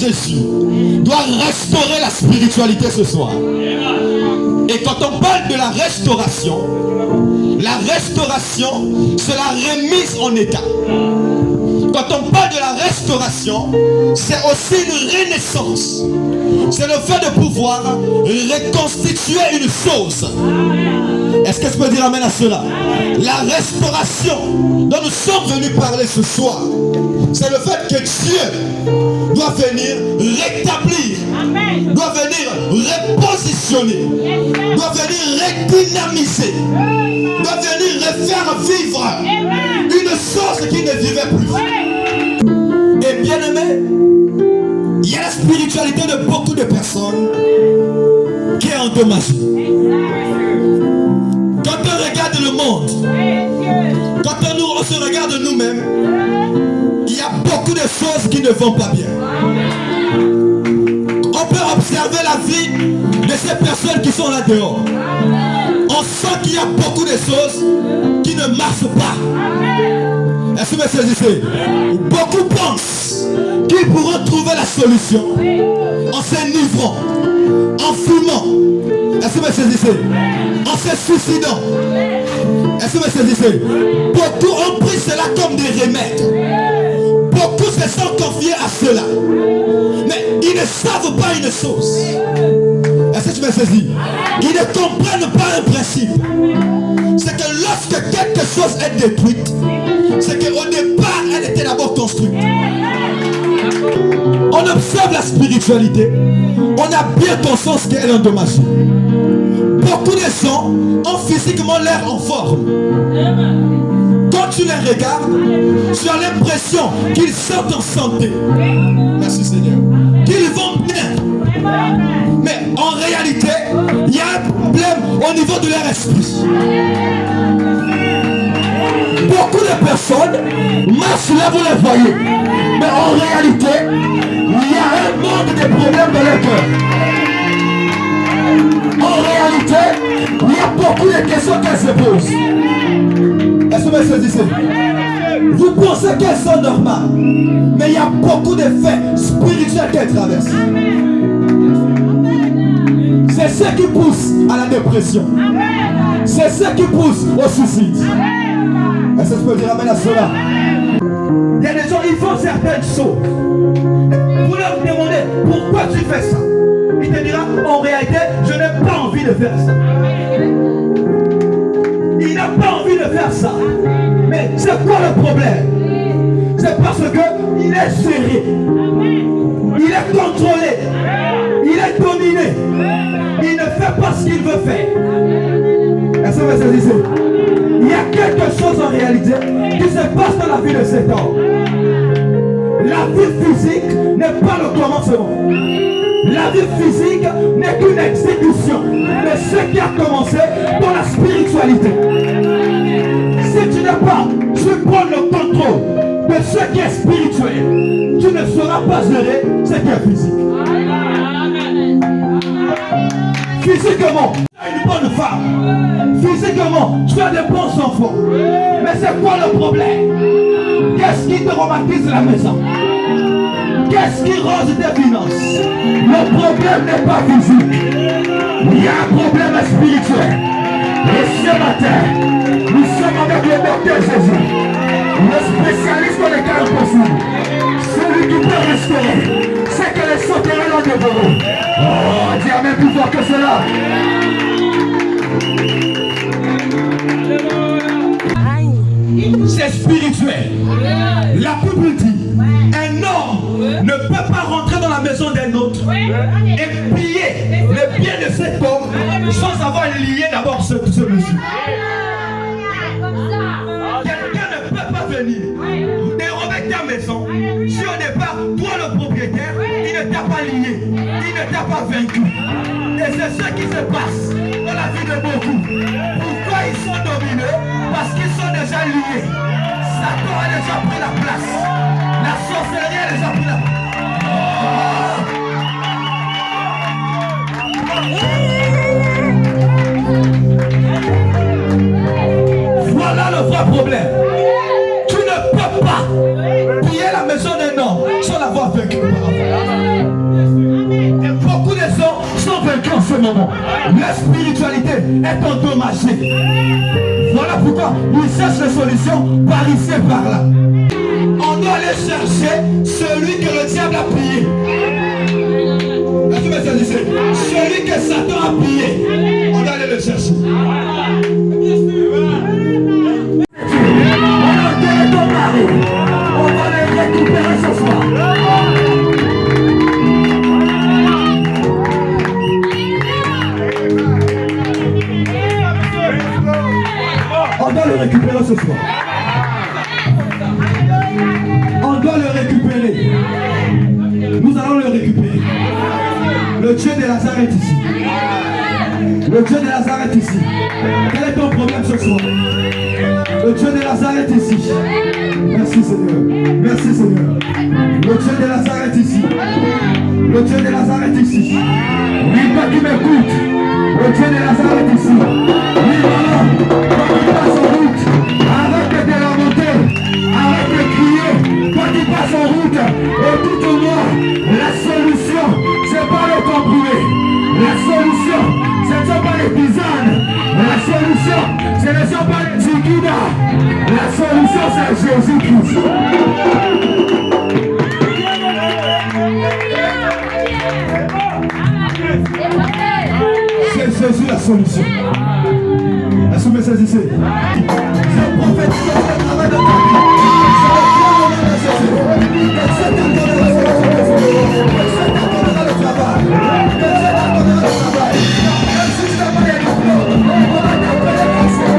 Jésus doit restaurer la spiritualité ce soir. Et quand on parle de la restauration, c'est la remise en état. Quand on parle de la restauration, c'est aussi une renaissance. C'est le fait de pouvoir reconstituer une chose. Est-ce que je peux dire amen à cela? La restauration dont nous sommes venus parler ce soir, c'est le fait que Dieu doit venir rétablir, doit venir repositionner, doit venir redynamiser, doit venir refaire vivre une chose qui ne vivait plus. Et bien aimé, il y a la spiritualité de beaucoup de personnes qui est endommagée. Quand on regarde le monde, quand on se regarde nous-mêmes, il y a beaucoup de choses qui ne vont pas bien. On peut observer la vie de ces personnes qui sont là dehors. On sent qu'il y a beaucoup de choses qui ne marchent pas. Est-ce que vous me saisissez? Beaucoup pensent qu'ils pourront trouver la solution en s'enivrant, en fumant. Est-ce que vous me saisissez? En se suicidant. Est-ce que vous me saisissez? Beaucoup ont pris cela comme des remèdes. Beaucoup se sont confiés à cela. Mais ils ne savent pas une chose. Est-ce que tu me saisis? Ils ne comprennent pas un principe. C'est que lorsque quelque chose est détruite, c'est qu'au départ, elle était d'abord construite. On observe la spiritualité. On a bien conscience qu'elle est endommagée. Beaucoup de gens ont physiquement l'air en forme. Quand tu les regardes, tu as l'impression qu'ils sont en santé. Merci Seigneur. Qu'ils vont bien. Mais en réalité, il y a un problème au niveau de leur esprit. Beaucoup de personnes marchent là, vous les voyez. Mais en réalité, il y a un monde de problèmes dans leur cœur. En réalité, il y a beaucoup de questions qu'elles se posent. Est-ce que vous me saisissez? Vous pensez qu'elles sont normales, mais il y a beaucoup de faits spirituels qu'elles traversent. C'est ce qui pousse à la dépression. C'est ce qui pousse au suicide. Est-ce que je peux dire amen à cela? Il y a des gens, ils font certaines choses. Vous leur demandez pourquoi tu fais ça. Il te dira, en réalité, je n'ai pas envie de faire ça. Il n'a pas envie de faire ça. Mais c'est quoi le problème? C'est parce qu'il est géré. Il est contrôlé. Il est dominé. Il ne fait pas ce qu'il veut faire. Est-ce que vous saisissez? Il y a quelque chose en réalité qui se passe dans la vie de cet homme. La vie physique n'est pas le commencement. La vie physique n'est qu'une exécution de ce qui a commencé dans la spiritualité. Si tu n'as pas, tu prends le contrôle de ce qui est spirituel, tu ne sauras pas gérer ce qui est physique. Physiquement, tu as une bonne femme. Physiquement, tu as de bons enfants. Mais c'est quoi le problème? Qu'est-ce qui te traumatise la maison? Qu'est-ce qui rose tes finances? Le problème n'est pas physique. Il y a un problème spirituel. Et ce matin, nous sommes avec le docteur Jésus, le spécialiste dans les cas impossibles. Celui qui peut restaurer ce que les sauterelles ont dévoré. Oh, dis amen plus fort que cela. C'est spirituel. La Bible dit, un homme ne peut pas rentrer dans la maison d'un autre et piller le bien de cet homme sans avoir lié d'abord ce monsieur. Quelqu'un ne peut pas venir dérober ta maison si au départ, toi le propriétaire, il ne t'a pas lié, il ne t'a pas vaincu. Et c'est ce qui se passe dans la vie de beaucoup. Pourquoi ils sont dominés? Parce qu'ils sont déjà liés. Satan a déjà pris la place. La sorcellerie a déjà pris la place. Voilà le vrai problème. Tu ne peux pas piller la maison d'un homme sans l'avoir vaincu. moment. La spiritualité est endommagée. Voilà pourquoi ils cherchent les solutions par ici et par là. On doit aller chercher celui que le diable a pillé. Est-ce que vous saisissez? Celui que Satan a pillé. On doit aller le chercher. On va les récupérer ce soir. On doit le récupérer ce soir. On doit le récupérer. Nous allons le récupérer. Le Dieu de Lazare est ici. Le Dieu de Lazare est ici. Quel est ton problème ce soir? Le Dieu de Lazare est ici. Merci Seigneur. Merci Seigneur. Le Dieu de Lazare est ici. Le Dieu de Lazare est ici. Oui, toi qui m'écoutes. Le Dieu de Lazare est ici. Oui, voilà. Toi qui passes en route. Arrête de lamenter. Arrête de crier. Toi qui passes en route. Écoute-moi. La solution, c'est pas le comprimé. La solution, ce ne sont pas les tisanes. La solution, ce ne sont pas les liquides. La solution, c'est Jésus-Christ. C'est Jésus la solution. Est-ce que vous me saisissez? Je prophétise le travail de ta vie. C'est le nom de Jésus. Que Dieu t'accordera la solution. Que Dieu t'accordera le travail. Que Dieu t'accordera le travail. Même si tu n'as pas les diplômes, on va t'appeler comme ça.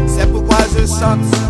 C'est pourquoi je chante.